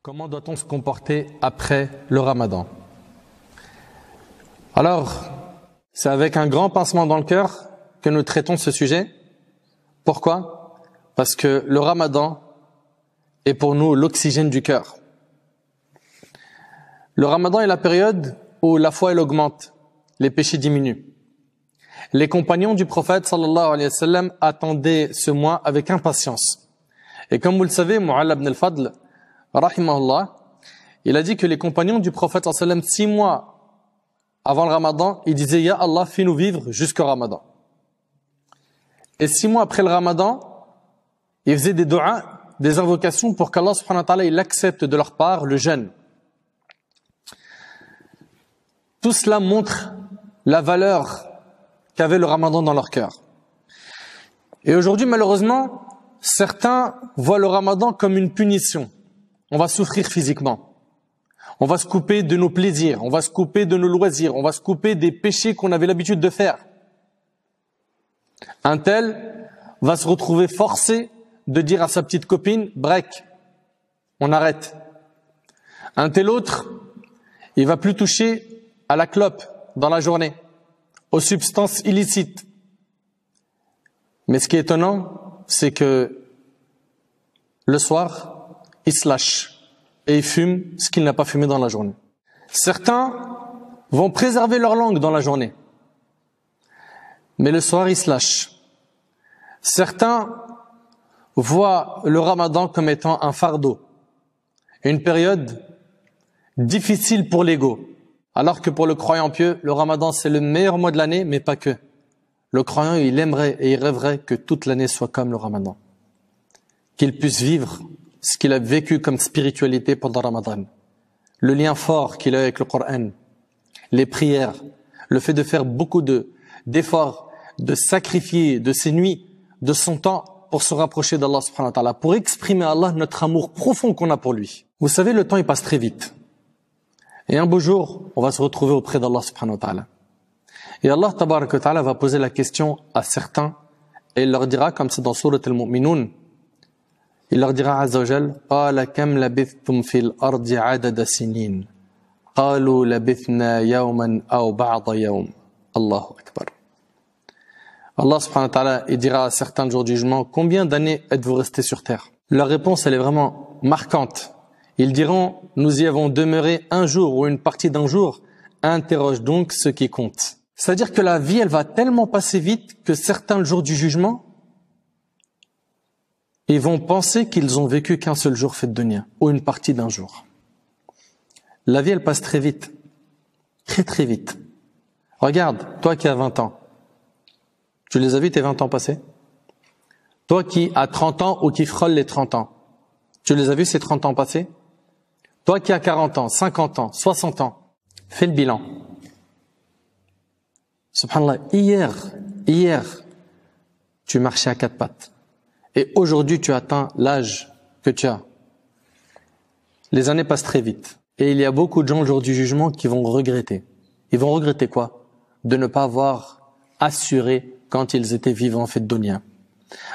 Comment doit-on se comporter après le Ramadan? Alors, c'est avec un grand pincement dans le cœur que nous traitons ce sujet. Pourquoi? Parce que le Ramadan est pour nous l'oxygène du cœur. Le Ramadan est la période où la foi elle augmente, les péchés diminuent. Les compagnons du prophète sallallahu alayhi wa sallam attendaient ce mois avec impatience. Et comme vous le savez, Mu'alla ibn al-Fadl, rahimahullah, il a dit que les compagnons du prophète sallallahu alayhi wa sallam, 6 mois avant le Ramadan, ils disaient « Ya Allah, fais-nous vivre jusqu'au Ramadan ». Et 6 mois après le Ramadan, ils faisaient des du'as, des invocations pour qu'Allah subhanahu wa ta'ala il accepte de leur part le jeûne. Tout cela montre la valeur qu'avait le Ramadan dans leur cœur. Et aujourd'hui, malheureusement, certains voient le Ramadan comme une punition. On va souffrir physiquement. On va se couper de nos plaisirs, on va se couper de nos loisirs, on va se couper des péchés qu'on avait l'habitude de faire. Un tel va se retrouver forcé de dire à sa petite copine, break, on arrête. Un tel autre, il va plus toucher à la clope dans la journée, aux substances illicites. Mais ce qui est étonnant, c'est que le soir, il se lâche et il fume ce qu'il n'a pas fumé dans la journée. Certains vont préserver leur langue dans la journée, mais le soir, ils se lâchent. Certains voient le Ramadan comme étant un fardeau, une période difficile pour l'ego, alors que pour le croyant pieux, le Ramadan, c'est le meilleur mois de l'année, mais pas que. Le croyant, il aimerait et il rêverait que toute l'année soit comme le Ramadan, qu'il puisse vivre ce qu'il a vécu comme spiritualité pendant Ramadan, le lien fort qu'il a avec le Coran, les prières, le fait de faire beaucoup d'efforts, de sacrifier de ses nuits, de son temps pour se rapprocher d'Allah subhanahu wa ta'ala, pour exprimer à Allah notre amour profond qu'on a pour lui. Vous savez, le temps il passe très vite. Et un beau jour, on va se retrouver auprès d'Allah subhanahu wa ta'ala. Et Allah tabarak wa ta'ala va poser la question à certains et il leur dira, comme c'est dans Surat al-Mu'minun, il leur dira Azza wa Jal, قَالَ كَمْ لَبِثْتُمْ فِي الْأَرْضِ عَدَدَ سِنِينَ قَالُوا لَبِثْنَا يَوْمًا أَوْ بَعْضَ يَوْمٍ Allahu Akbar. Allah subhanahu wa ta'ala il dira à certains jours du jugement, combien d'années êtes-vous restés sur terre? Leur réponse elle est vraiment marquante. Ils diront, nous y avons demeuré un jour ou une partie d'un jour. Interroge donc ce qui compte. C'est-à-dire que la vie elle va tellement passer vite que certains le jour du jugement ils vont penser qu'ils ont vécu qu'un seul jour fait de dunya, ou une partie d'un jour. La vie, elle passe très vite. Très très vite. Regarde, toi qui as 20 ans. Tu les as vus tes 20 ans passés? Toi qui as 30 ans ou qui frôle les 30 ans. Tu les as vus ces 30 ans passés? Toi qui as 40 ans, 50 ans, 60 ans. Fais le bilan. Subhanallah, hier, tu marchais à 4 pattes. Et aujourd'hui, tu atteins l'âge que tu as. Les années passent très vite. Et il y a beaucoup de gens le jour du jugement qui vont regretter. Ils vont regretter quoi? De ne pas avoir assuré quand ils étaient vivants fait de dunya.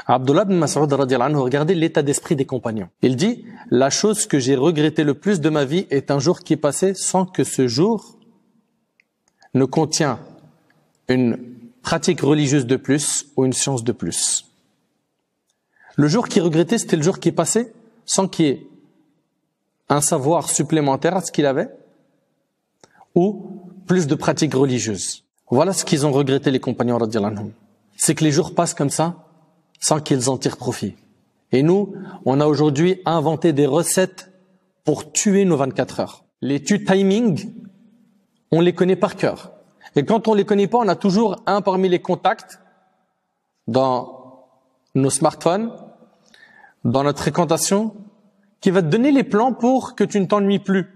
Abdullah ibn Mas'ud radiyallahu anhu, regardez l'état d'esprit des compagnons. Il dit, la chose que j'ai regretté le plus de ma vie est un jour qui est passé sans que ce jour ne contient une pratique religieuse de plus ou une science de plus. Le jour qu'il regrettait, c'était le jour qui est passé sans qu'il y ait un savoir supplémentaire à ce qu'il avait ou plus de pratiques religieuses. Voilà ce qu'ils ont regretté les compagnons radiyallahu anhum. C'est que les jours passent comme ça sans qu'ils en tirent profit. Et nous, on a aujourd'hui inventé des recettes pour tuer nos 24 heures. Les timing, on les connaît par cœur. Et quand on les connaît pas, on a toujours un parmi les contacts dans nos smartphones, dans notre fréquentation, qui va te donner les plans pour que tu ne t'ennuies plus.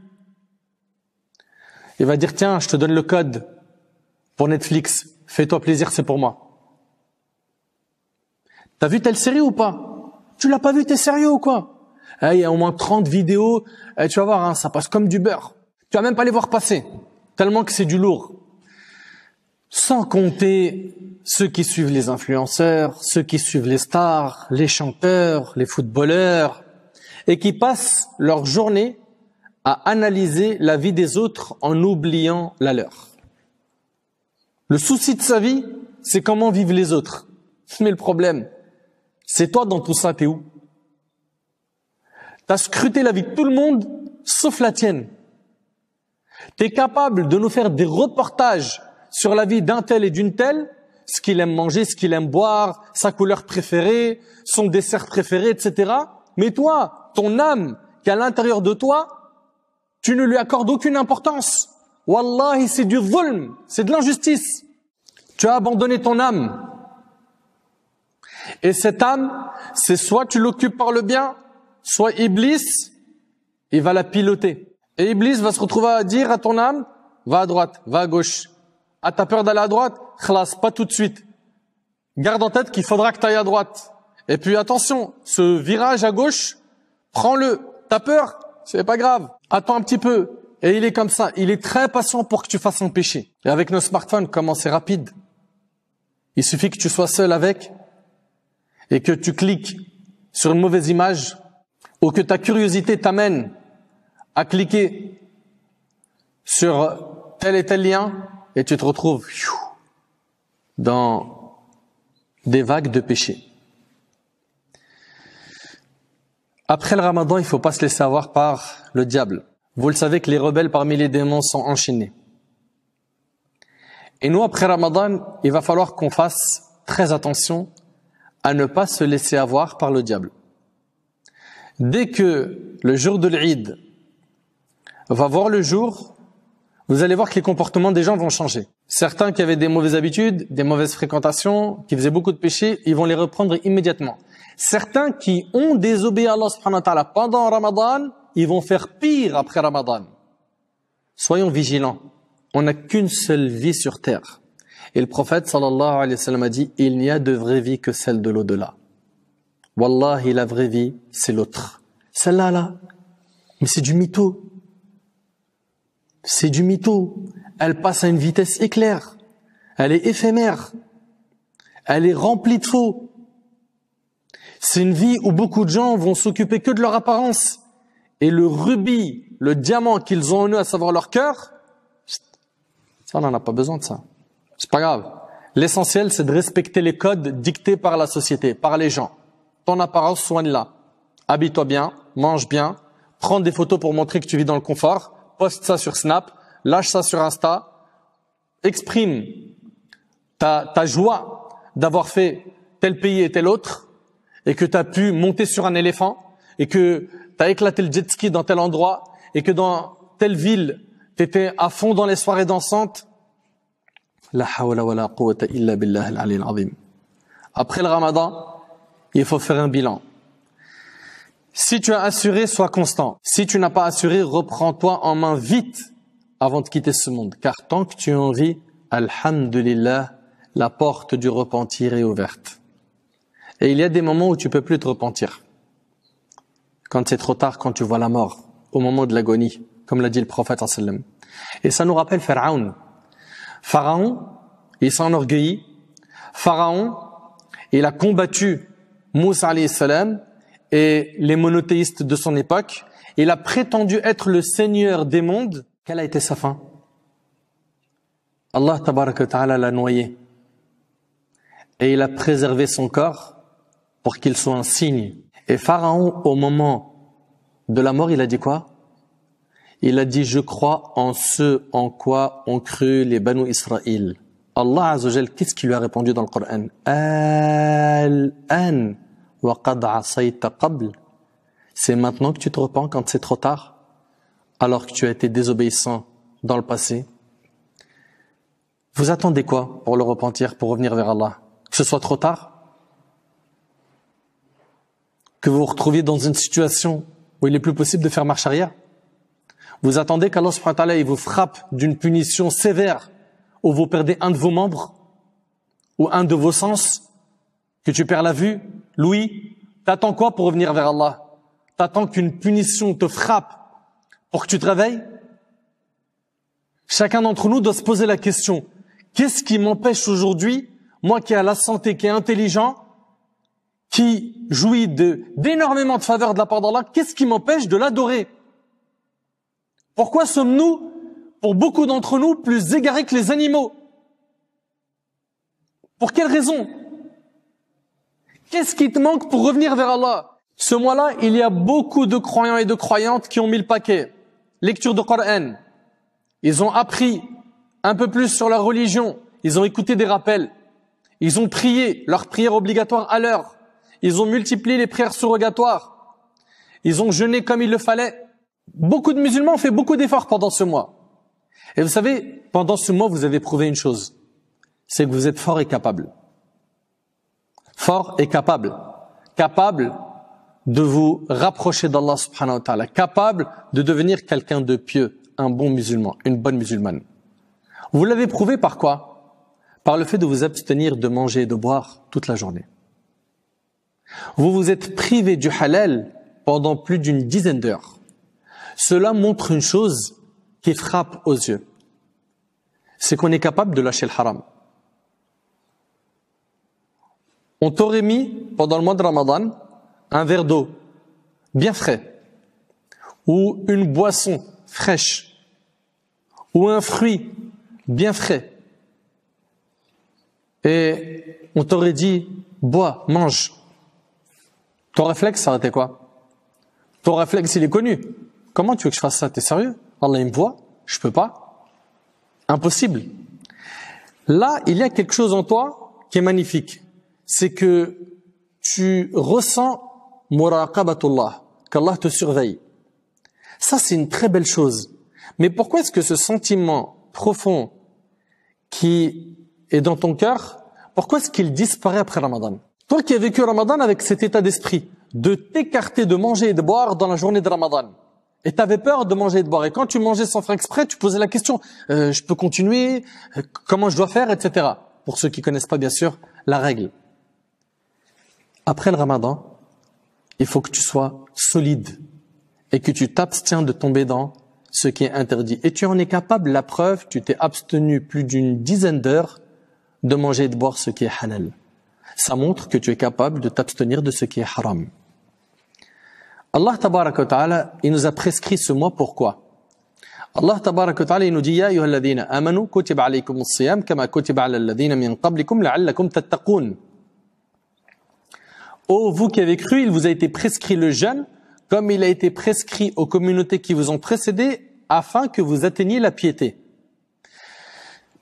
Il va dire, tiens, je te donne le code pour Netflix, fais-toi plaisir, c'est pour moi. T'as vu telle série ou pas? Tu l'as pas vu, t'es sérieux ou quoi? Il y a au moins 30 vidéos, tu vas voir, hein, ça passe comme du beurre. Tu vas même pas les voir passer, tellement que c'est du lourd. Sans compter ceux qui suivent les influenceurs, ceux qui suivent les stars, les chanteurs, les footballeurs, et qui passent leur journée à analyser la vie des autres en oubliant la leur. Le souci de sa vie, c'est comment vivent les autres. Mais le problème, c'est toi dans tout ça, t'es où? T'as scruté la vie de tout le monde, sauf la tienne. T'es capable de nous faire des reportages sur la vie d'un tel et d'une telle, ce qu'il aime manger, ce qu'il aime boire, sa couleur préférée, son dessert préféré, etc. Mais toi, ton âme qui est à l'intérieur de toi, tu ne lui accordes aucune importance. Wallahi, c'est du zulm, c'est de l'injustice. Tu as abandonné ton âme. Et cette âme, c'est soit tu l'occupes par le bien, soit Iblis, il va la piloter. Et Iblis va se retrouver à dire à ton âme, va à droite, va à gauche. Ah, t'as peur d'aller à droite? Khlas, pas tout de suite. Garde en tête qu'il faudra que tu ailles à droite. Et puis attention, ce virage à gauche, prends-le. T'as peur? C'est pas grave. Attends un petit peu. Et il est comme ça. Il est très patient pour que tu fasses un péché. Et avec nos smartphones, comment c'est rapide. Il suffit que tu sois seul avec et que tu cliques sur une mauvaise image ou que ta curiosité t'amène à cliquer sur tel et tel lien et tu te retrouves dans des vagues de péché. Après le Ramadan, il ne faut pas se laisser avoir par le diable. Vous le savez que les rebelles parmi les démons sont enchaînés. Et nous, après Ramadan, il va falloir qu'on fasse très attention à ne pas se laisser avoir par le diable. Dès que le jour de l'Eid va voir le jour, vous allez voir que les comportements des gens vont changer. Certains qui avaient des mauvaises habitudes, des mauvaises fréquentations, qui faisaient beaucoup de péchés, ils vont les reprendre immédiatement. Certains qui ont désobéi à Allah subhanahu wa ta'ala pendant Ramadan, ils vont faire pire après Ramadan. Soyons vigilants. On n'a qu'une seule vie sur terre. Et le prophète sallallahu alayhi wa sallam a dit, il n'y a de vraie vie que celle de l'au-delà. Wallahi, la vraie vie, c'est l'autre. Celle-là, là, mais c'est du mytho. C'est du mytho. Elle passe à une vitesse éclair. Elle est éphémère. Elle est remplie de faux. C'est une vie où beaucoup de gens vont s'occuper que de leur apparence. Et le rubis, le diamant qu'ils ont en eux, à savoir leur cœur, ça, on n'en a pas besoin de ça. C'est pas grave. L'essentiel, c'est de respecter les codes dictés par la société, par les gens. Ton apparence, soigne-la. Habille-toi bien, mange bien, prends des photos pour montrer que tu vis dans le confort, poste ça sur Snap, lâche ça sur Insta, exprime ta joie d'avoir fait tel pays et tel autre, et que tu as pu monter sur un éléphant, et que tu as éclaté le jet ski dans tel endroit, et que dans telle ville, tu étais à fond dans les soirées dansantes. La hawla wa la quwwata illa billah al-ali al-azim. Après le Ramadan, il faut faire un bilan. Si tu as assuré, sois constant. Si tu n'as pas assuré, reprends-toi en main vite avant de quitter ce monde. Car tant que tu en vis, alhamdulillah, la porte du repentir est ouverte. Et il y a des moments où tu peux plus te repentir. Quand c'est trop tard, quand tu vois la mort, au moment de l'agonie, comme l'a dit le prophète sallallahu alayhi wa sallam. Et ça nous rappelle Pharaon. Pharaon, il s'enorgueillit. Pharaon, il a combattu Moussa alayhi salam et les monothéistes de son époque. Il a prétendu être le seigneur des mondes. Quelle a été sa fin? Allah tabaraka wa ta'ala l'a noyé. Et il a préservé son corps pour qu'il soit un signe. Et Pharaon, au moment de la mort, il a dit quoi? Il a dit, je crois en ce en quoi ont cru les Banu Israël. Allah Azza wa Jal, qu'est-ce qu'il lui a répondu dans le Coran? Al-an wa qad asayta qabl. C'est maintenant que tu te repens quand c'est trop tard, alors que tu as été désobéissant dans le passé. Vous attendez quoi pour le repentir, pour revenir vers Allah? Que ce soit trop tard? Que vous vous retrouviez dans une situation où il est plus possible de faire marche arrière? Vous attendez qu'Allah subhanahu wa ta'ala il vous frappe d'une punition sévère où vous perdez un de vos membres ou un de vos sens, que tu perds la vue, l'ouïe? T'attends quoi pour revenir vers Allah? T'attends qu'une punition te frappe pour que tu te réveilles? Chacun d'entre nous doit se poser la question, qu'est-ce qui m'empêche aujourd'hui, moi qui ai la santé, qui est intelligent, qui jouit d'énormément de faveurs de la part d'Allah, qu'est-ce qui m'empêche de l'adorer? Pourquoi sommes-nous, pour beaucoup d'entre nous, plus égarés que les animaux? Pour quelle raison? Qu'est-ce qui te manque pour revenir vers Allah? Ce mois-là, il y a beaucoup de croyants et de croyantes qui ont mis le paquet. Lecture de Coran. Ils ont appris un peu plus sur leur religion. Ils ont écouté des rappels. Ils ont prié leur prière obligatoire à l'heure. Ils ont multiplié les prières surrogatoires. Ils ont jeûné comme il le fallait. Beaucoup de musulmans ont fait beaucoup d'efforts pendant ce mois. Et vous savez, pendant ce mois, vous avez prouvé une chose. C'est que vous êtes fort et capable. Fort et capable. Capable de vous rapprocher d'Allah subhanahu wa ta'ala. Capable de devenir quelqu'un de pieux, un bon musulman, une bonne musulmane. Vous l'avez prouvé par quoi? Par le fait de vous abstenir de manger et de boire toute la journée. Vous vous êtes privé du halal pendant plus d'une dizaine d'heures. Cela montre une chose qui frappe aux yeux. C'est qu'on est capable de lâcher le haram. On t'aurait mis, pendant le mois de Ramadan, un verre d'eau bien frais, ou une boisson fraîche, ou un fruit bien frais. Et on t'aurait dit, bois, mange. Ton réflexe, ça aurait été quoi? Ton réflexe, il est connu. Comment tu veux que je fasse ça? T'es sérieux? Allah, il me voit? Je peux pas. Impossible. Là, il y a quelque chose en toi qui est magnifique. C'est que tu ressens muraqabatullah, qu'Allah te surveille. Ça, c'est une très belle chose. Mais pourquoi est-ce que ce sentiment profond qui est dans ton cœur, pourquoi est-ce qu'il disparaît après Ramadan? Toi qui as vécu Ramadan avec cet état d'esprit, de t'écarter de manger et de boire dans la journée de Ramadan, et tu avais peur de manger et de boire, et quand tu mangeais sans faire exprès, tu posais la question, je peux continuer, comment je dois faire, etc. Pour ceux qui connaissent pas bien sûr la règle. Après le Ramadan, il faut que tu sois solide et que tu t'abstiens de tomber dans ce qui est interdit. Et tu en es capable, la preuve, tu t'es abstenu plus d'une dizaine d'heures de manger et de boire ce qui est halal. Ça montre que tu es capable de t'abstenir de ce qui est haram. Allah tabaraka wa ta'ala, il nous a prescrit ce mois pourquoi? Allah tabaraka wa ta'ala, il nous dit, Ya ayyuhalladhina amanu, kutiba alaykum as-siyam, kama kutiba ala alladhina min qablikum, la'allakum tattaqun. Ô vous qui avez cru, il vous a été prescrit le jeûne, comme il a été prescrit aux communautés qui vous ont précédé, afin que vous atteigniez la piété.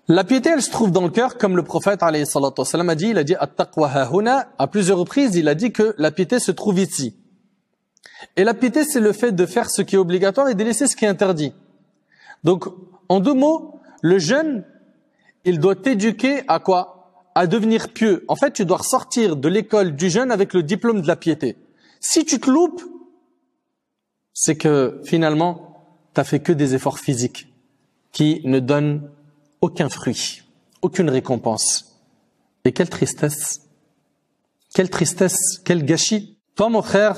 La piété, elle se trouve dans le cœur, comme le prophète alayhi salatu wassalam a dit, il a dit at-taqwa hahuna, à plusieurs reprises, il a dit que la piété se trouve ici. Et la piété, c'est le fait de faire ce qui est obligatoire et de laisser ce qui est interdit. Donc, en deux mots, le jeûne, il doit t'éduquer à quoi? À devenir pieux. En fait, tu dois ressortir de l'école du jeûne avec le diplôme de la piété. Si tu te loupes, c'est que finalement, tu n'as fait que des efforts physiques qui ne donnent aucun fruit, aucune récompense. Et quelle tristesse, quel gâchis. Toi, mon frère,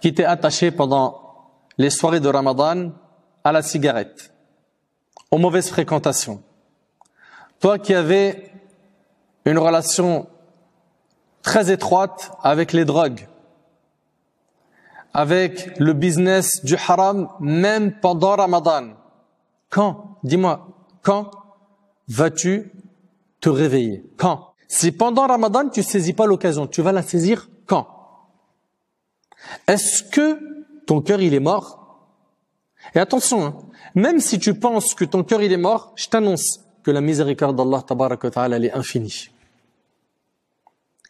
qui t'es attaché pendant les soirées de Ramadan à la cigarette, aux mauvaises fréquentations. Toi qui avais une relation très étroite avec les drogues, avec le business du haram, même pendant Ramadan. Quand, dis-moi, quand vas-tu te réveiller? Quand? Si pendant Ramadan, tu saisis pas l'occasion, tu vas la saisir quand? Est-ce que ton cœur, il est mort? Et attention, hein, même si tu penses que ton cœur, il est mort, je t'annonce que la miséricorde d'Allah, tabaraka wa ta'ala, elle est infinie.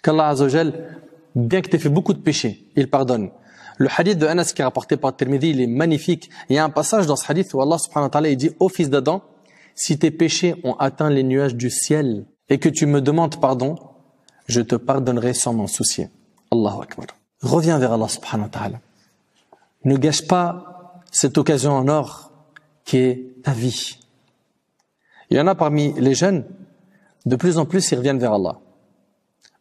Qu'Allah Azza wa Jal, bien que tu aies fait beaucoup de péchés, il pardonne. Le hadith de Anas qui est rapporté par Tirmidhi, il est magnifique. Il y a un passage dans ce hadith où Allah subhanahu wa ta'ala, il dit, ô fils d'Adam, si tes péchés ont atteint les nuages du ciel et que tu me demandes pardon, je te pardonnerai sans m'en soucier. Allahu Akbar. Reviens vers Allah subhanahu wa ta'ala. Ne gâche pas cette occasion en or qui est ta vie. Il y en a parmi les jeunes, de plus en plus ils reviennent vers Allah.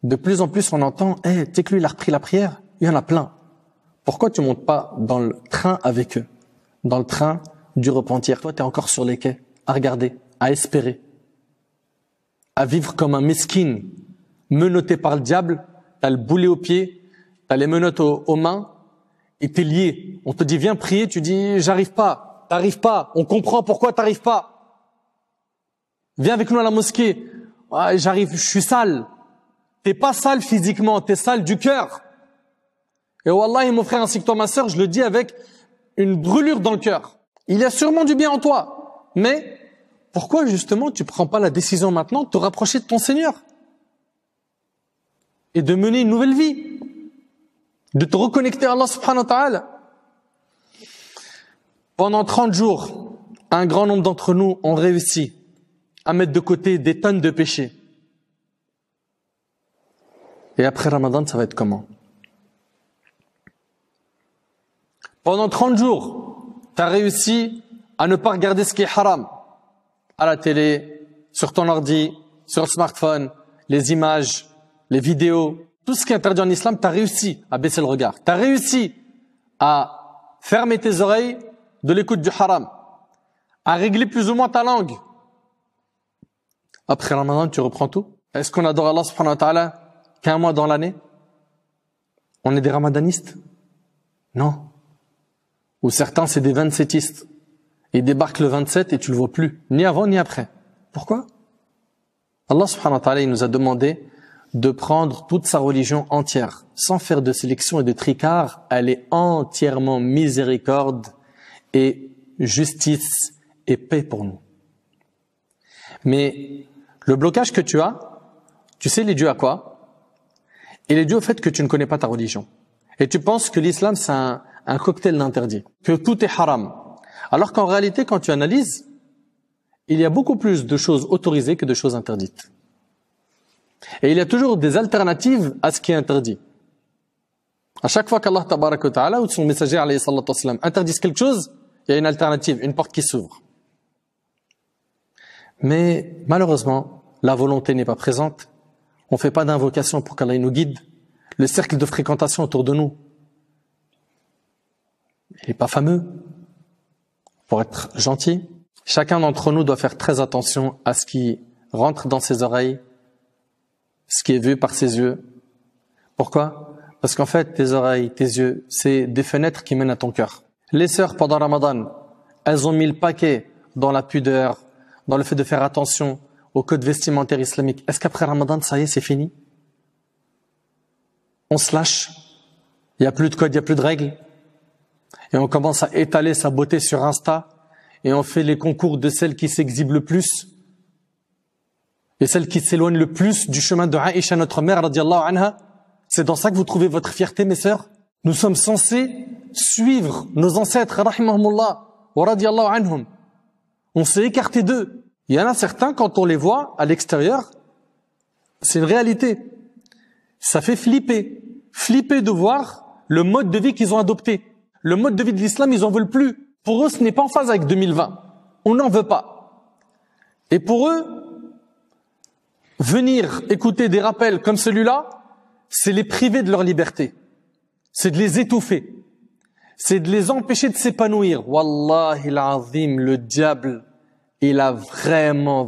De plus en plus on entend, tu sais que lui il a repris la prière, il y en a plein. Pourquoi tu montes pas dans le train avec eux? Dans le train du repentir. Toi, tu es encore sur les quais, à regarder, à espérer, à vivre comme un mesquin, menotté par le diable, tu as le boulet aux pieds, tu as les menottes aux mains, et tu es lié. On te dit, viens prier, tu dis, j'arrive pas. t'arrives pas, on comprend pourquoi t'arrives pas. Viens avec nous à la mosquée. Ah, j'arrive, je suis sale. T'es pas sale physiquement, t'es sale du cœur. Et wallahi, mon frère ainsi que toi, ma sœur, je le dis avec une brûlure dans le cœur. Il y a sûrement du bien en toi. Mais pourquoi justement tu prends pas la décision maintenant de te rapprocher de ton Seigneur et de mener une nouvelle vie, de te reconnecter à Allah subhanahu wa ta'ala? Pendant 30 jours, un grand nombre d'entre nous ont réussi à mettre de côté des tonnes de péchés. Et après Ramadan, ça va être comment? Pendant 30 jours, tu as réussi à ne pas regarder ce qui est haram. À la télé, sur ton ordi, sur le smartphone, les images, les vidéos, tout ce qui est interdit en islam, tu as réussi à baisser le regard. Tu as réussi à fermer tes oreilles de l'écoute du haram, à régler plus ou moins ta langue. Après Ramadan, tu reprends tout. Est-ce qu'on adore Allah subhanahu wa ta'ala qu'un mois dans l'année? On est des ramadanistes? Non. Ou certains, c'est des 27istes. Ils débarquent le 27 et tu le vois plus, ni avant ni après. Pourquoi? Allah subhanahu wa ta'ala, il nous a demandé de prendre toute sa religion entière, sans faire de sélection et de tricard. Elle est entièrement miséricorde et justice et paix pour nous. Mais le blocage que tu as, tu sais, il est dû à quoi? Il est dû au fait que tu ne connais pas ta religion. Et tu penses que l'islam, c'est un cocktail d'interdits, que tout est haram. Alors qu'en réalité, quand tu analyses, il y a beaucoup plus de choses autorisées que de choses interdites. Et il y a toujours des alternatives à ce qui est interdit. À chaque fois qu'Allah tabaraka wa ta'ala ou son messager alayhi salatu wa sallam interdisent quelque chose, il y a une alternative, une porte qui s'ouvre. Mais malheureusement, la volonté n'est pas présente. On ne fait pas d'invocation pour qu'Allah nous guide. Le cercle de fréquentation autour de nous, il n'est pas fameux. Pour être gentil, chacun d'entre nous doit faire très attention à ce qui rentre dans ses oreilles, ce qui est vu par ses yeux. Pourquoi? Parce qu'en fait, tes oreilles, tes yeux, c'est des fenêtres qui mènent à ton cœur. Les sœurs, pendant Ramadan, elles ont mis le paquet dans la pudeur, dans le fait de faire attention au code vestimentaire islamique. Est-ce qu'après Ramadan, ça y est, c'est fini? On se lâche, il n'y a plus de code, il n'y a plus de règles, et on commence à étaler sa beauté sur Insta, et on fait les concours de celles qui s'exhibent le plus, et celles qui s'éloignent le plus du chemin de Aïcha, notre mère, radiallahu anha. C'est dans ça que vous trouvez votre fierté, mes sœurs? Nous sommes censés suivre nos ancêtres, rahimahumullah, wa radiallahu anhum. On s'est écarté d'eux. Il y en a certains, quand on les voit à l'extérieur, c'est une réalité. Ça fait flipper. Flipper de voir le mode de vie qu'ils ont adopté. Le mode de vie de l'islam, ils n'en veulent plus. Pour eux, ce n'est pas en phase avec 2020. On n'en veut pas. Et pour eux, venir écouter des rappels comme celui-là, c'est les priver de leur liberté. C'est de les étouffer. C'est de les empêcher de s'épanouir. Wallahi l'azim, le diable, il a vraiment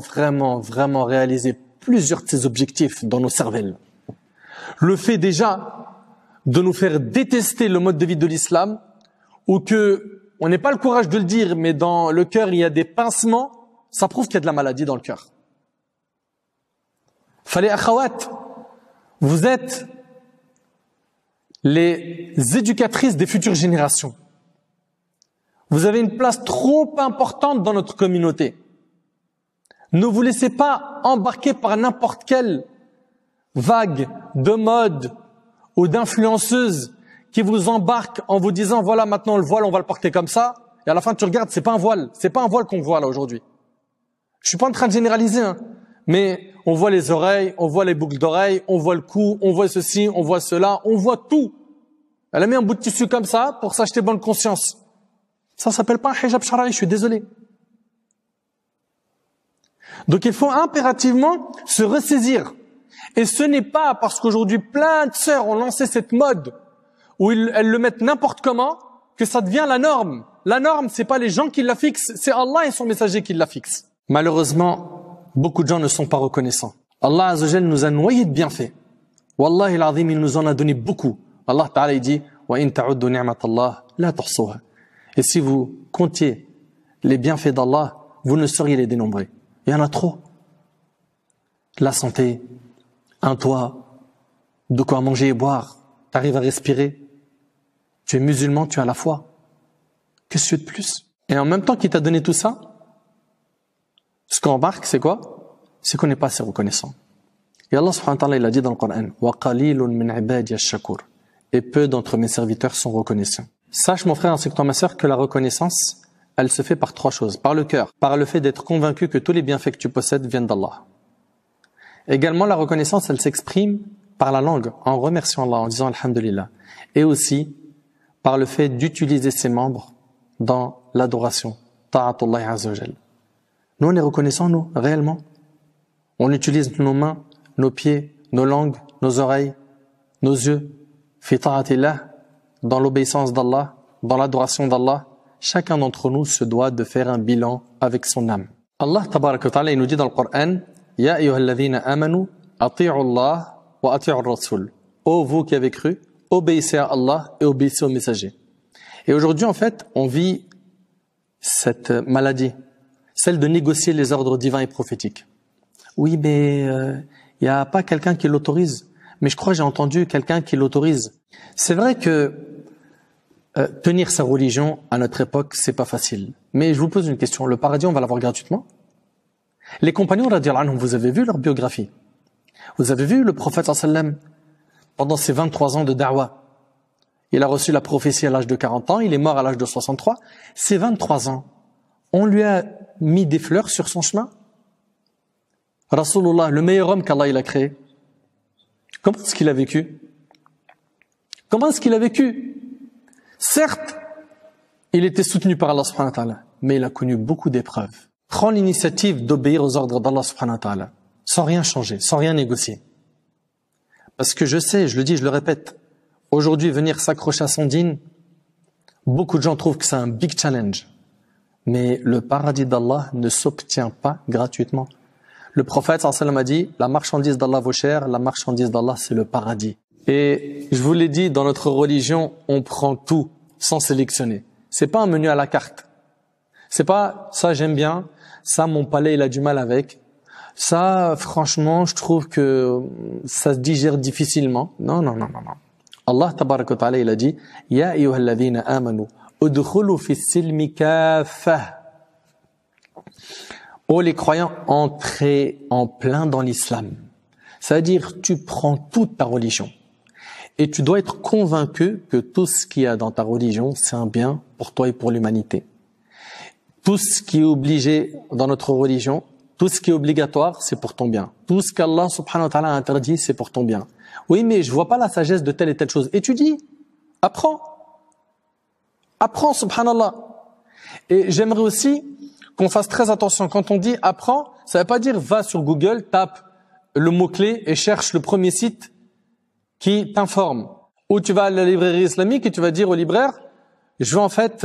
réalisé plusieurs de ses objectifs dans nos cervelles. Le fait déjà de nous faire détester le mode de vie de l'islam, ou que on n'ait pas le courage de le dire, mais dans le cœur il y a des pincements, ça prouve qu'il y a de la maladie dans le cœur. Fallait akhawat, vous êtes les éducatrices des futures générations. Vous avez une place trop importante dans notre communauté. Ne vous laissez pas embarquer par n'importe quelle vague de mode ou d'influenceuses qui vous embarquent en vous disant voilà maintenant le voile on va le porter comme ça, et à la fin tu regardes c'est pas un voile qu'on voit là aujourd'hui. Je suis pas en train de généraliser, hein, mais on voit les oreilles, on voit les boucles d'oreilles, on voit le cou, on voit ceci, on voit cela, on voit tout. Elle a mis un bout de tissu comme ça pour s'acheter bonne conscience. Ça s'appelle pas un hijab shara'i, je suis désolé. Donc il faut impérativement se ressaisir. Et ce n'est pas parce qu'aujourd'hui plein de sœurs ont lancé cette mode où elles le mettent n'importe comment que ça devient la norme. La norme, c'est pas les gens qui la fixent, c'est Allah et son messager qui la fixent. Malheureusement, beaucoup de gens ne sont pas reconnaissants. Allah Azza wa Jal nous a noyés de bienfaits. Wallahi l'azim, il nous en a donné beaucoup. Allah Ta'ala il dit wa in ta'uddu ni'matallah la tuhsuha. Et si vous comptiez les bienfaits d'Allah, vous ne sauriez les dénombrer. Il y en a trop. La santé, un toit, de quoi manger et boire, tu arrives à respirer. Tu es musulman, tu as la foi. Qu'est-ce que tu veux de plus? Et en même temps qu'il t'a donné tout ça, ce qu'on remarque, c'est quoi? C'est qu'on n'est pas assez reconnaissant. Et Allah subhanahu wa ta'ala, il a dit dans le Coran, وَقَلِيلٌ مِنْ عِبَادِيَ الشَّكُورِ. Et peu d'entre mes serviteurs sont reconnaissants. Sache, mon frère ainsi que toi, ma sœur, que la reconnaissance, elle se fait par trois choses. Par le cœur, par le fait d'être convaincu que tous les bienfaits que tu possèdes viennent d'Allah. Également, la reconnaissance, elle s'exprime par la langue, en remerciant Allah, en disant Alhamdulillah. Et aussi, par le fait d'utiliser ses membres dans l'adoration. Ta'atullah azza wa jal. Nous, on est reconnaissants, nous, réellement. On utilise nos mains, nos pieds, nos langues, nos oreilles, nos yeux. Fi ta'atillah, dans l'obéissance d'Allah, dans l'adoration d'Allah. Chacun d'entre nous se doit de faire un bilan avec son âme. Allah, tabaraka wa ta'ala, il nous dit dans le Coran, Ya ayyuhalladhina amanu, ati'u Allah wa ati'u ar-rasul. Ô vous qui avez cru, obéissez à Allah et obéissez aux messagers. Et aujourd'hui, en fait, on vit cette maladie, celle de négocier les ordres divins et prophétiques. Oui, mais il n'y a pas quelqu'un qui l'autorise. Mais je crois que j'ai entendu quelqu'un qui l'autorise. C'est vrai que tenir sa religion à notre époque, c'est pas facile. Mais je vous pose une question. Le paradis, on va l'avoir gratuitement? Les compagnons, radiyallahu anhum, vous avez vu leur biographie? Vous avez vu le prophète sallam pendant ses 23 ans de da'wah? Il a reçu la prophétie à l'âge de 40 ans, il est mort à l'âge de 63. Ces 23 ans, on lui a mis des fleurs sur son chemin. Rasulullah, le meilleur homme qu'Allah il a créé. Comment est-ce qu'il a vécu? Comment est-ce qu'il a vécu? Certes, il était soutenu par Allah subhanahu wa ta'ala, mais il a connu beaucoup d'épreuves. Prends l'initiative d'obéir aux ordres d'Allah subhanahu wa ta'ala, sans rien changer, sans rien négocier. Parce que je sais, je le dis, je le répète, aujourd'hui venir s'accrocher à son dîn, beaucoup de gens trouvent que c'est un big challenge. Mais le paradis d'Allah ne s'obtient pas gratuitement. Le prophète sallallahu alayhi wa sallam a dit, la marchandise d'Allah vaut cher, la marchandise d'Allah c'est le paradis. Et je vous l'ai dit, dans notre religion, on prend tout sans sélectionner. C'est pas un menu à la carte. C'est pas, ça j'aime bien, ça mon palais il a du mal avec, ça franchement je trouve que ça se digère difficilement. Non, non, non, non, non. Allah tabaraka wa ta'ala il a dit, Ya ayyuhalladhina amanu, udkhulu fis silmi kaffah. Oh les croyants, entrez en plein dans l'islam. C'est-à-dire, tu prends toute ta religion. Et tu dois être convaincu que tout ce qu'il y a dans ta religion, c'est un bien pour toi et pour l'humanité. Tout ce qui est obligé dans notre religion, tout ce qui est obligatoire, c'est pour ton bien. Tout ce qu'Allah subhanahu wa ta'ala a interdit, c'est pour ton bien. Oui, mais je vois pas la sagesse de telle et telle chose. Étudie, apprends. Apprends, subhanallah. Et j'aimerais aussi qu'on fasse très attention. Quand on dit apprends, ça veut pas dire va sur Google, tape le mot-clé et cherche le premier site qui t'informe. Ou tu vas à la librairie islamique et tu vas dire au libraire, je veux en fait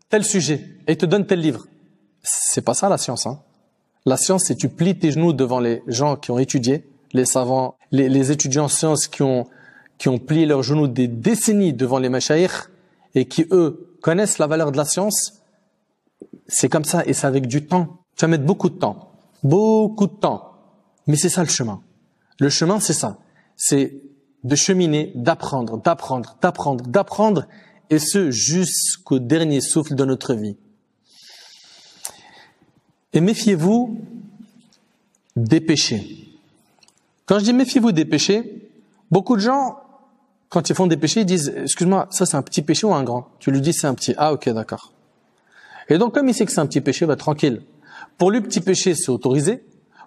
tel sujet et il te donne tel livre. C'est pas ça la science. Hein. La science, c'est tu plies tes genoux devant les gens qui ont étudié, les savants, les étudiants en sciences qui ont plié leurs genoux des décennies devant les mashayikh et qui, eux, connaissent la valeur de la science. C'est comme ça et c'est avec du temps. Tu vas mettre beaucoup de temps. Beaucoup de temps. Mais c'est ça le chemin. Le chemin, c'est ça. C'est de cheminer, d'apprendre, d'apprendre, d'apprendre, d'apprendre et ce jusqu'au dernier souffle de notre vie. Et méfiez-vous des péchés. Quand je dis méfiez-vous des péchés, beaucoup de gens, quand ils font des péchés, ils disent, excuse-moi, ça c'est un petit péché ou un grand? Tu lui dis c'est un petit. Ah ok, d'accord. Et donc comme il sait que c'est un petit péché, tranquille. Pour lui, petit péché, c'est autorisé.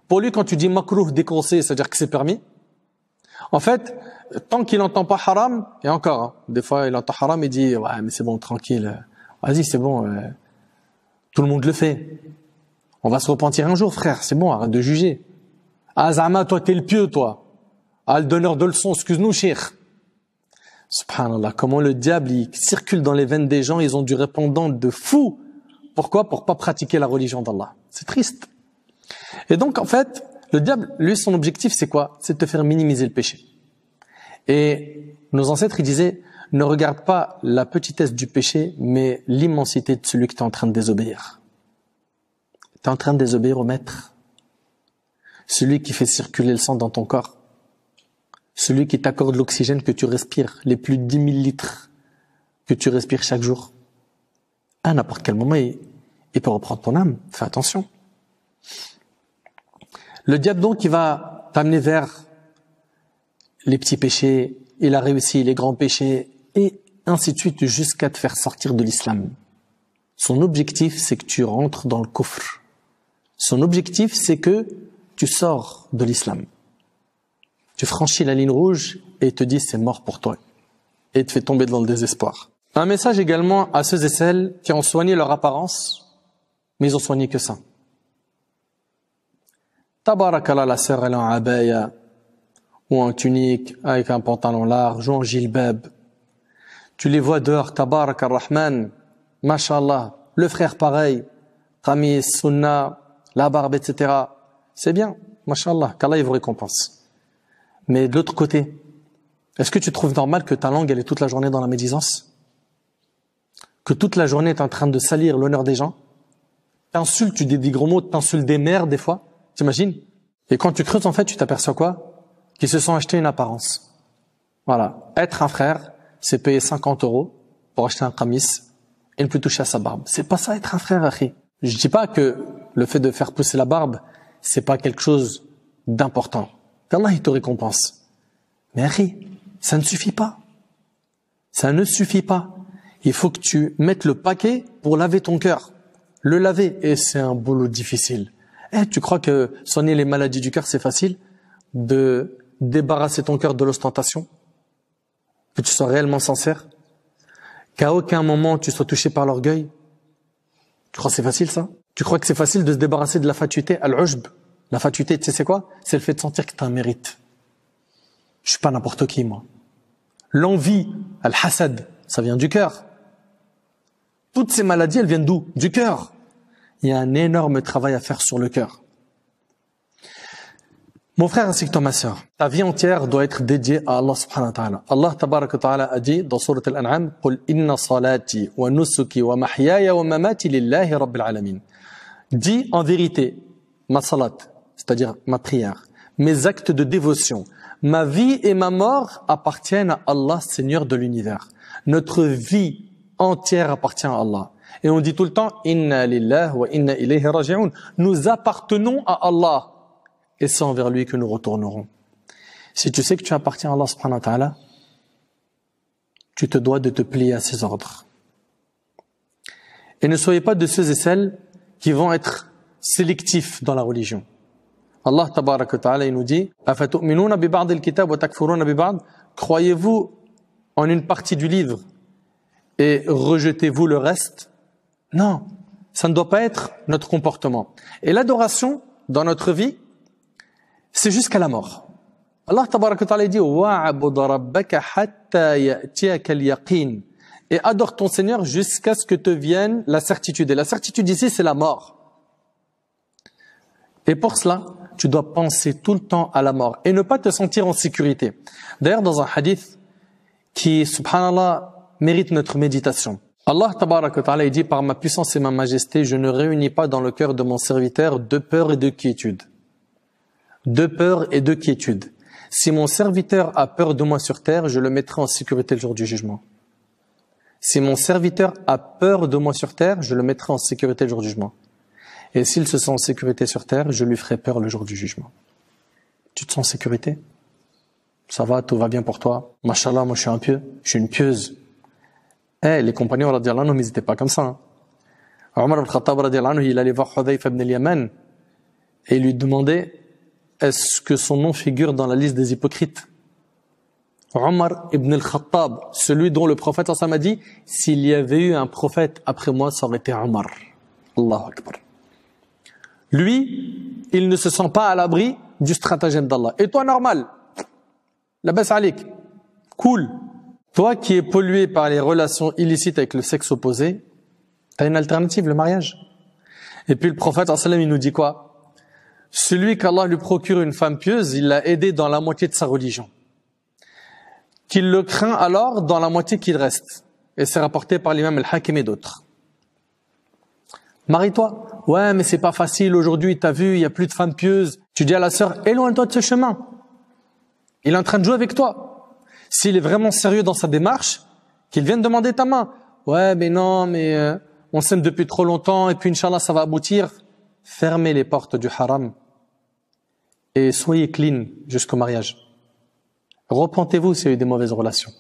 Pour lui, quand tu dis makruh, déconseillé, c'est-à-dire que c'est permis. En fait, tant qu'il n'entend pas haram, et encore, hein, des fois il entend haram et dit, ouais mais c'est bon, tranquille, vas-y c'est bon, tout le monde le fait. On va se repentir un jour, frère, c'est bon, arrête de juger. Ah Zama, toi t'es le pieux, toi. Ah le donneur de leçons, excuse-nous, cheikh. Subhanallah, comment le diable il circule dans les veines des gens, ils ont du répondant de fou. Pourquoi? Pour pas pratiquer la religion d'Allah. C'est triste. Et donc en fait, le diable, lui, son objectif c'est quoi? C'est de te faire minimiser le péché. Et nos ancêtres, ils disaient, Ne regarde pas la petitesse du péché, mais l'immensité de celui que tu es en train de désobéir. Tu es en train de désobéir au maître. Celui qui fait circuler le sang dans ton corps. Celui qui t'accorde l'oxygène que tu respires, les plus de 10 000 litres que tu respires chaque jour. À n'importe quel moment, il peut reprendre ton âme. Fais attention. Le diable donc, il va t'amener vers les petits péchés, il a réussi les grands péchés, et ainsi de suite, jusqu'à te faire sortir de l'islam. Son objectif, c'est que tu rentres dans le kufr. Son objectif, c'est que tu sors de l'islam. Tu franchis la ligne rouge et il te dit c'est mort pour toi. Et il te fait tomber dans le désespoir. Un message également à ceux et celles qui ont soigné leur apparence, mais ils ont soigné que ça. Tabarakallah, la sœur, elle est en abaya, ou en tunique, avec un pantalon large, ou en jilbab. Tu les vois dehors, Tabarak ar-Rahman, Masha'Allah, le frère pareil, Qamis, Sunna, la barbe, etc. C'est bien, Masha'Allah, qu'Allah il vous récompense. Mais de l'autre côté, est-ce que tu trouves normal que ta langue, elle est toute la journée dans la médisance? Que toute la journée, tu es en train de salir l'honneur des gens? T'insultes, tu dis des gros mots, t'insultes des mères des fois, t'imagines? Et quand tu creuses, en fait, tu t'aperçois quoi? Qu'ils se sont achetés une apparence. Voilà. Être un frère, c'est payer 50 € pour acheter un qamis et ne plus toucher à sa barbe. C'est pas ça être un frère, akhi. Je dis pas que le fait de faire pousser la barbe, c'est pas quelque chose d'important. Qu'Allah il te récompense. Mais akhi, ça ne suffit pas. Ça ne suffit pas. Il faut que tu mettes le paquet pour laver ton cœur. Le laver, et c'est un boulot difficile. Tu crois que soigner les maladies du cœur, c'est facile? De débarrasser ton cœur de l'ostentation? Que tu sois réellement sincère? Qu'à aucun moment tu sois touché par l'orgueil? Tu crois que c'est facile ça? Tu crois que c'est facile de se débarrasser de la fatuité, al-ujb? La fatuité, tu sais c'est quoi? C'est le fait de sentir que tu as un mérite. Je suis pas n'importe qui, moi. L'envie, al-hasad, ça vient du cœur. Toutes ces maladies, elles viennent d'où? Du cœur. Il y a un énorme travail à faire sur le cœur. Mon frère ainsi que toi, ma sœur, ta vie entière doit être dédiée à Allah subhanahu wa ta'ala. Allah tabaraka wa ta'ala a dit dans sourate Al-An'am, « Qul inna salati wa nusuki wa mahyaya wa mamati lillahi rabbil alamin » Dis en vérité, ma salat, c'est-à-dire ma prière, mes actes de dévotion, ma vie et ma mort appartiennent à Allah, Seigneur de l'univers. Notre vie entière appartient à Allah. Et on dit tout le temps, « Inna lillahi wa inna ilayhi raji'un » Nous appartenons à Allah. Et c'est envers lui que nous retournerons. Si tu sais que tu appartiens à Allah subhanahu wa ta'ala, tu te dois de te plier à ses ordres. Et ne soyez pas de ceux et celles qui vont être sélectifs dans la religion. Allah tabaraka wa ta'ala, il nous dit, أَفَتُؤْمِنُونَ بِبَعْضِ الْكِتَابِ وَتَكْفُرُونَ بِبَعْضِ Croyez-vous en une partie du livre et rejetez-vous le reste? Non, ça ne doit pas être notre comportement. Et l'adoration dans notre vie, c'est jusqu'à la mort. Allah tabaraka wa ta'ala dit wa'bud rabbaka hatta ya'tiyaka al-yaqin. Et adore ton Seigneur jusqu'à ce que te vienne la certitude. Et la certitude ici, c'est la mort. Et pour cela, tu dois penser tout le temps à la mort et ne pas te sentir en sécurité. D'ailleurs, dans un hadith qui, subhanallah, mérite notre méditation. Allah tabaraka wa ta'ala dit par ma puissance et ma majesté, je ne réunis pas dans le cœur de mon serviteur de peur et de quiétude. De peur et de quiétude. Si mon serviteur a peur de moi sur terre, je le mettrai en sécurité le jour du jugement. Si mon serviteur a peur de moi sur terre, je le mettrai en sécurité le jour du jugement. Et s'il se sent en sécurité sur terre, je lui ferai peur le jour du jugement. Tu te sens en sécurité? Ça va, tout va bien pour toi? Mashallah, moi je suis un pieux, je suis une pieuse. Les compagnons radiallahu anhum, ils n'étaient pas comme ça. Hein. Omar al-Khattab radiallahu anhu, il allait voir Hudayfa ibn al-Yaman et il lui demandait est-ce que son nom figure dans la liste des hypocrites? Omar ibn al-Khattab, celui dont le prophète a dit s'il y avait eu un prophète après moi, ça aurait été Omar. Allahu Akbar. Lui, il ne se sent pas à l'abri du stratagème d'Allah. Et toi, normal, la baisse alik, cool. Toi qui es pollué par les relations illicites avec le sexe opposé, tu as une alternative, le mariage. Et puis le prophète il nous dit quoi? Celui qu'Allah lui procure une femme pieuse, il l'a aidé dans la moitié de sa religion. qu'il le craint alors dans la moitié qu'il reste. Et c'est rapporté par l'imam Al-Hakim et d'autres. Marie-toi. Ouais, mais c'est pas facile aujourd'hui, t'as vu, il y a plus de femmes pieuses. Tu dis à la sœur, éloigne-toi de ce chemin. Il est en train de jouer avec toi. S'il est vraiment sérieux dans sa démarche, qu'il vienne demander ta main. Ouais, mais non, mais on s'aime depuis trop longtemps et puis Inch'Allah ça va aboutir. Fermez les portes du haram et soyez clean jusqu'au mariage. Repentez-vous s'il y a eu des mauvaises relations.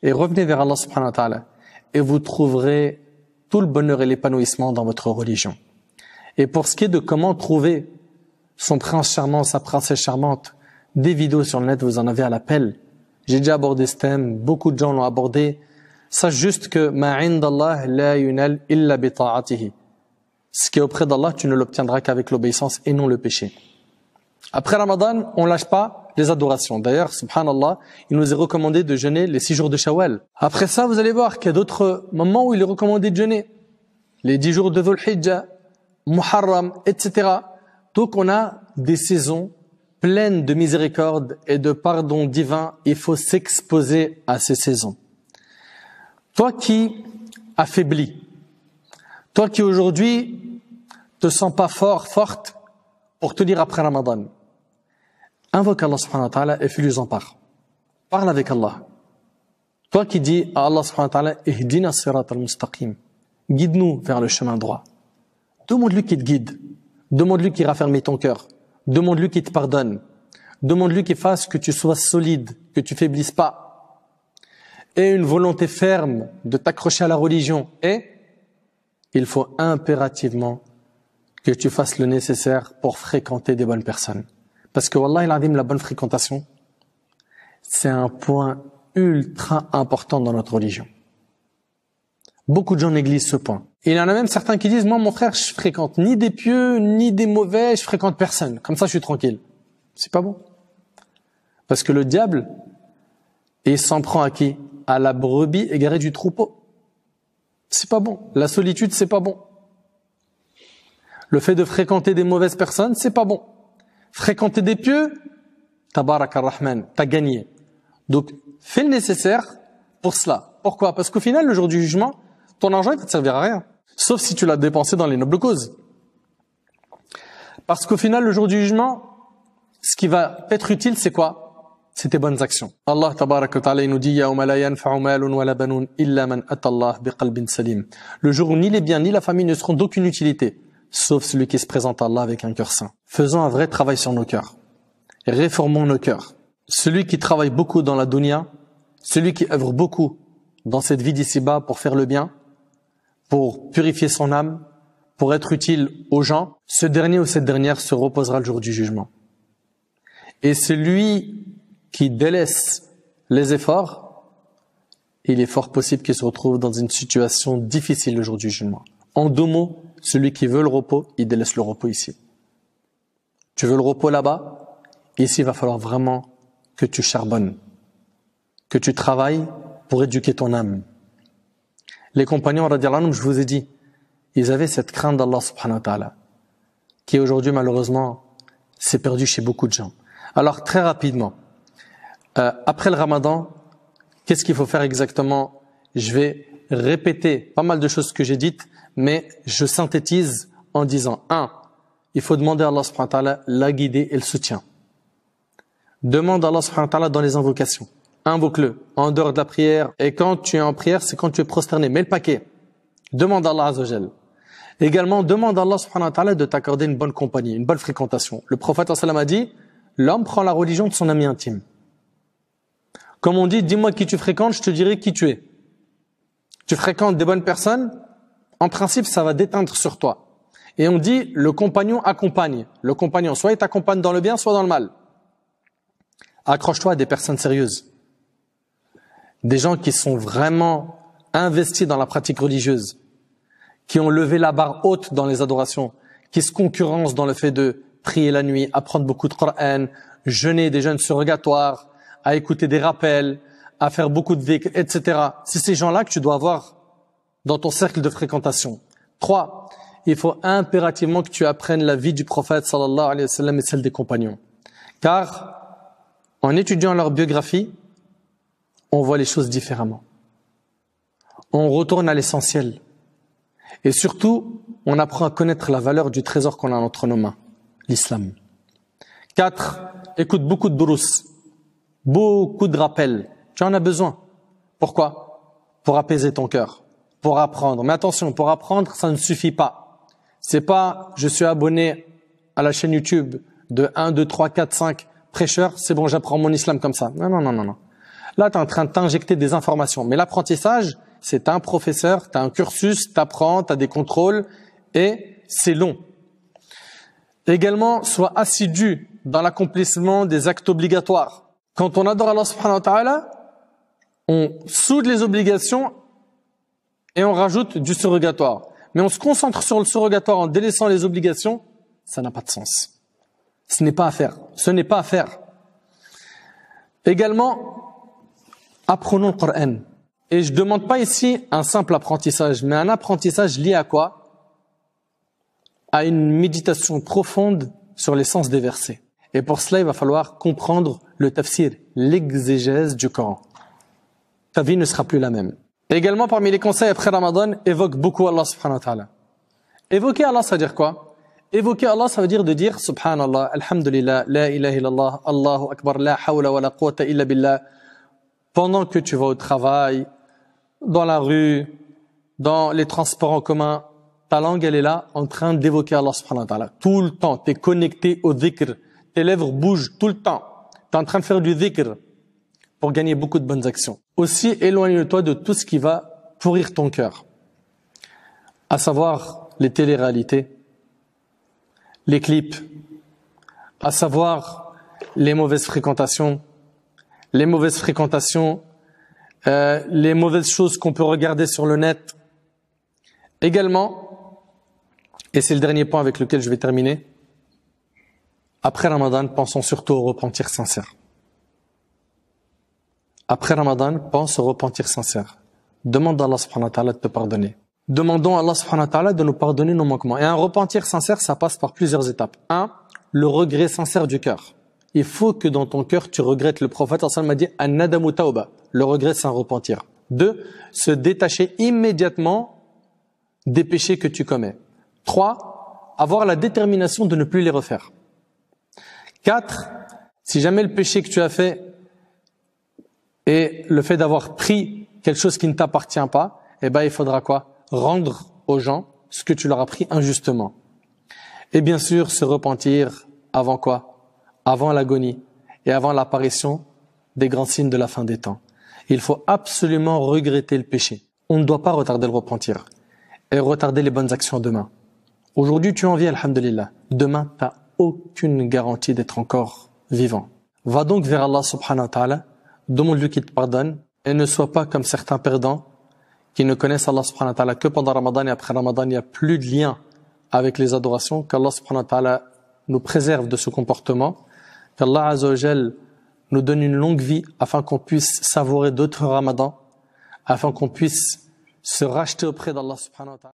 Et revenez vers Allah subhanahu wa ta'ala. Et vous trouverez tout le bonheur et l'épanouissement dans votre religion. Et pour ce qui est de comment trouver son prince charmant, sa princesse charmante, des vidéos sur le net, vous en avez à l'appel. J'ai déjà abordé ce thème, beaucoup de gens l'ont abordé. Sache juste que ma indallah la yunal illa bi ta'atihi. Ce qui est auprès d'Allah, tu ne l'obtiendras qu'avec l'obéissance et non le péché. Après Ramadan, on lâche pas les adorations. D'ailleurs, subhanallah, il nous est recommandé de jeûner les 6 jours de Shawwal. Après ça, vous allez voir qu'il y a d'autres moments où il est recommandé de jeûner. Les 10 jours de Dhul Hijjah, Muharram, etc. Donc on a des saisons pleines de miséricorde et de pardon divin. Il faut s'exposer à ces saisons. Toi qui affaiblis, toi qui aujourd'hui te sens pas forte pour te dire après Ramadan, invoque Allah subhanahu wa ta'ala et fais-lui-en part. Parle avec Allah. Toi qui dis à Allah subhanahu wa ta'ala, ihdina sirat al-mustaqim, guide-nous vers le chemin droit. Demande-lui qu'il te guide. Demande-lui qu'il raffermit ton cœur. Demande-lui qu'il te pardonne. Demande-lui qu'il fasse que tu sois solide, que tu faiblisses pas. Et une volonté ferme de t'accrocher à la religion. Et il faut impérativement que tu fasses le nécessaire pour fréquenter des bonnes personnes. Parce que Wallahi al-Azim, la bonne fréquentation, c'est un point ultra important dans notre religion. Beaucoup de gens négligent ce point. Et il y en a même certains qui disent, moi mon frère, je fréquente ni des pieux, ni des mauvais, je fréquente personne. Comme ça, je suis tranquille. C'est pas bon. Parce que le diable, il s'en prend à qui? À la brebis égarée du troupeau. C'est pas bon. La solitude, c'est pas bon. Le fait de fréquenter des mauvaises personnes, c'est pas bon. Fréquenter des pieux, tabarak ar-Rahman, t'as gagné. Donc, fais le nécessaire pour cela. Pourquoi? Parce qu'au final, le jour du jugement, ton argent, il va te servir à rien. Sauf si tu l'as dépensé dans les nobles causes. Parce qu'au final, le jour du jugement, ce qui va être utile, c'est quoi? C'est tes bonnes actions. Allah tabaraka wa ta'ala, il nous dit, yawma la yanfa'u malun wa la banun illa man ata Allah biqalbin salim. Le jour où ni les biens ni la famille ne seront d'aucune utilité, sauf celui qui se présente à Allah avec un cœur saint. Faisons un vrai travail sur nos cœurs. Réformons nos cœurs. Celui qui travaille beaucoup dans la dunya, celui qui œuvre beaucoup dans cette vie d'ici-bas pour faire le bien, pour purifier son âme, pour être utile aux gens, ce dernier ou cette dernière se reposera le jour du jugement. Et celui qui délaisse les efforts, il est fort possible qu'il se retrouve dans une situation difficile le jour du jugement. En 2 mots, celui qui veut le repos, il délaisse le repos ici. Tu veux le repos là-bas? Ici, il va falloir vraiment que tu charbonnes, que tu travailles pour éduquer ton âme. Les compagnons, radiyallahu anhum, je vous ai dit, ils avaient cette crainte d'Allah subhanahu wa ta'ala, qui aujourd'hui, malheureusement, s'est perdue chez beaucoup de gens. Alors, très rapidement, après le Ramadan, qu'est-ce qu'il faut faire exactement? Je vais répéter pas mal de choses que j'ai dites, mais je synthétise en disant 1. Il faut demander à Allah subhanahu wa ta'ala la guider et le soutien. Demande à Allah subhanahu wa ta'ala dans les invocations. Invoque-le en dehors de la prière. Et quand tu es en prière, c'est quand tu es prosterné. Mets le paquet. Demande à Allah azza wa jal. Également, demande à Allah subhanahu wa ta'ala de t'accorder une bonne compagnie, une bonne fréquentation. Le prophète sallallahu alayhi wa sallam a dit, l'homme prend la religion de son ami intime. Comme on dit, dis-moi qui tu fréquentes, je te dirai qui tu es. Tu fréquentes des bonnes personnes, en principe, ça va déteindre sur toi. Et on dit, le compagnon accompagne. Le compagnon, soit il t'accompagne dans le bien, soit dans le mal. Accroche-toi à des personnes sérieuses. Des gens qui sont vraiment investis dans la pratique religieuse, qui ont levé la barre haute dans les adorations, qui se concurrencent dans le fait de prier la nuit, apprendre beaucoup de Coran, jeûner des jeûnes surrogatoires, à écouter des rappels, à faire beaucoup de dhikr, etc. C'est ces gens-là que tu dois avoir dans ton cercle de fréquentation. 3. Il faut impérativement que tu apprennes la vie du prophète sallallahu alayhi wa sallam et celle des compagnons. Car, en étudiant leur biographie, on voit les choses différemment. On retourne à l'essentiel. Et surtout, on apprend à connaître la valeur du trésor qu'on a entre nos mains, l'islam. 4. Écoute beaucoup de durus, beaucoup de rappels. Tu en as besoin. Pourquoi? Pour apaiser ton cœur, pour apprendre. Mais attention, pour apprendre, ça ne suffit pas. C'est pas, je suis abonné à la chaîne YouTube de 1, 2, 3, 4, 5 prêcheurs, c'est bon, j'apprends mon islam comme ça. Non, non, non, non, non. Là, tu es en train de t'injecter des informations. Mais l'apprentissage, c'est un professeur, tu as un cursus, tu apprends, tu as des contrôles et c'est long. Également, sois assidu dans l'accomplissement des actes obligatoires. Quand on adore Allah subhanahu wa ta'ala, on soude les obligations et on rajoute du surrogatoire. Mais on se concentre sur le surrogatoire en délaissant les obligations, ça n'a pas de sens. Ce n'est pas à faire. Ce n'est pas à faire. Également, apprenons le Coran. Et je ne demande pas ici un simple apprentissage, mais un apprentissage lié à quoi? À une méditation profonde sur les sens des versets. Et pour cela, il va falloir comprendre le tafsir, l'exégèse du Coran. Ta vie ne sera plus la même. Également, parmi les conseils après Ramadan, évoque beaucoup Allah subhanahu wa ta'ala. Évoquer Allah, ça veut dire quoi? Évoquer Allah, ça veut dire de dire Subhanallah, Alhamdulillah, La ilaha illallah, Allahu Akbar, La hawla wa la quwwata illa billah. Pendant que tu vas au travail, dans la rue, dans les transports en commun, ta langue, elle est là, en train d'évoquer Allah subhanahu wa ta'ala. Tout le temps, tu es connecté au dhikr. Tes lèvres bougent tout le temps. Tu es en train de faire du dhikr pour gagner beaucoup de bonnes actions. Aussi, éloigne-toi de tout ce qui va pourrir ton cœur. À savoir les téléréalités, les clips, à savoir les mauvaises fréquentations, les mauvaises choses qu'on peut regarder sur le net. Également, et c'est le dernier point avec lequel je vais terminer, après Ramadan, pensons surtout au repentir sincère. Après Ramadan, pense au repentir sincère. Demande à Allah subhanahu wa ta'ala de te pardonner. Demandons à Allah subhanahu wa ta'ala de nous pardonner nos manquements. Et un repentir sincère, ça passe par plusieurs étapes. 1. Le regret sincère du cœur. Il faut que dans ton cœur, tu regrettes. Le prophète sallallahu alayhi wa sallam m'a dit An-nadamu tawba. Le regret, c'est un repentir. 2. Se détacher immédiatement des péchés que tu commets. 3. Avoir la détermination de ne plus les refaire. 4. Si jamais le péché que tu as fait et le fait d'avoir pris quelque chose qui ne t'appartient pas, eh ben il faudra quoi? Rendre aux gens ce que tu leur as pris injustement. Et bien sûr, se repentir avant quoi? Avant l'agonie et avant l'apparition des grands signes de la fin des temps. Il faut absolument regretter le péché. On ne doit pas retarder le repentir et retarder les bonnes actions demain. Aujourd'hui, tu en vis, alhamdulillah. Demain, tu n'as aucune garantie d'être encore vivant. Va donc vers Allah subhanahu wa ta'ala, demande-lui qu'il te pardonne et ne sois pas comme certains perdants qui ne connaissent Allah subhanahu wa ta'ala que pendant Ramadan et après Ramadan, il n'y a plus de lien avec les adorations, qu'Allah subhanahu wa ta'ala nous préserve de ce comportement, qu'Allah azza wa jal nous donne une longue vie afin qu'on puisse savourer d'autres Ramadans, afin qu'on puisse se racheter auprès d'Allah subhanahu wa ta'ala.